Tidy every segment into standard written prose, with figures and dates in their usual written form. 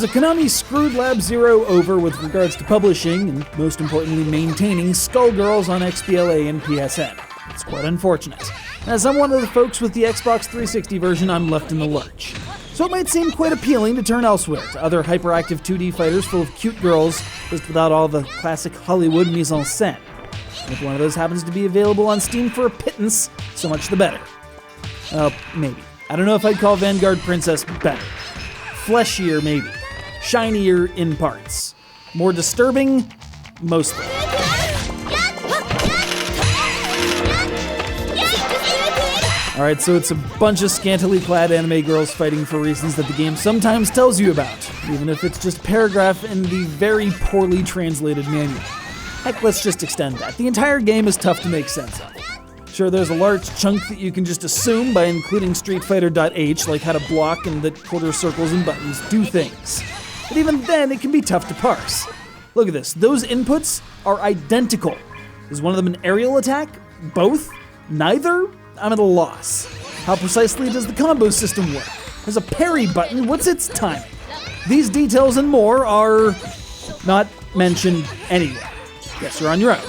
So Konami screwed Lab Zero over with regards to publishing, and most importantly maintaining Skullgirls on XBLA and PSN. It's quite unfortunate. As I'm one of the folks with the Xbox 360 version, I'm left in the lurch. So it might seem quite appealing to turn elsewhere, to other hyperactive 2D fighters full of cute girls, just without all the classic Hollywood mise-en-scène. And if one of those happens to be available on Steam for a pittance, so much the better. Maybe. I don't know if I'd call Vanguard Princess better. Fleshier, maybe. Shinier in parts. More disturbing, mostly. Alright, so it's a bunch of scantily clad anime girls fighting for reasons that the game sometimes tells you about, even if it's just a paragraph in the very poorly translated manual. Heck, let's just extend that. The entire game is tough to make sense of. Sure, there's a large chunk that you can just assume by including StreetFighter.h, like how to block and that quarter circles and buttons do things. But even then, it can be tough to parse. Look at this. Those inputs are identical. Is one of them an aerial attack? Both? Neither? I'm at a loss. How precisely does the combo system work? There's a parry button. What's its timing? These details and more are not mentioned anywhere. Guess you're on your own.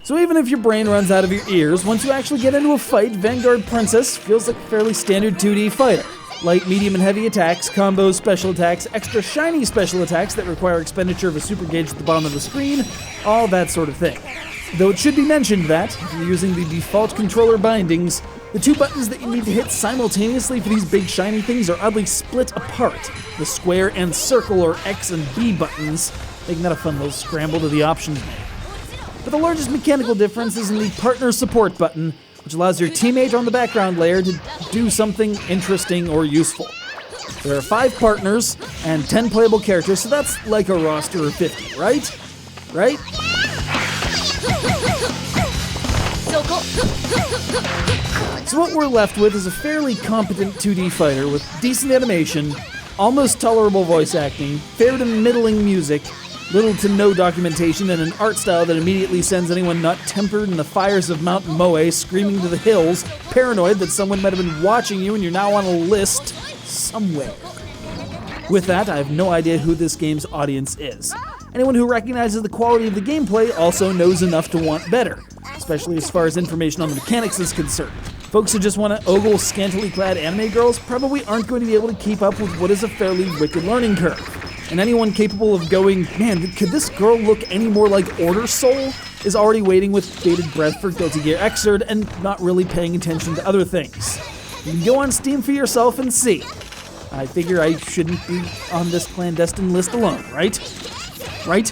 So even if your brain runs out of your ears, once you actually get into a fight, Vanguard Princess feels like a fairly standard 2D fighter. Light, medium, and heavy attacks, combos, special attacks, extra shiny special attacks that require expenditure of a super gauge at the bottom of the screen, all that sort of thing. Though it should be mentioned that, if you're using the default controller bindings, the two buttons that you need to hit simultaneously for these big shiny things are oddly split apart. The square and circle or X and B buttons, making that a fun little scramble to the options menu. But the largest mechanical difference is in the partner support button, which allows your teammate on the background layer to do something interesting or useful. There are 5 partners and 10 playable characters, so that's like a roster of 50, right? Right? So what we're left with is a fairly competent 2D fighter with decent animation, almost tolerable voice acting, fair to middling music, little to no documentation, and an art style that immediately sends anyone not tempered in the fires of Mount Moe screaming to the hills, paranoid that someone might have been watching you and you're now on a list somewhere. With that, I have no idea who this game's audience is. Anyone who recognizes the quality of the gameplay also knows enough to want better, especially as far as information on the mechanics is concerned. Folks who just want to ogle scantily clad anime girls probably aren't going to be able to keep up with what is a fairly wicked learning curve. And anyone capable of going, man, could this girl look any more like Order Soul, is already waiting with bated breath for Guilty Gear Xrd and not really paying attention to other things. You can go on Steam for yourself and see. I figure I shouldn't be on this clandestine list alone, right? Right?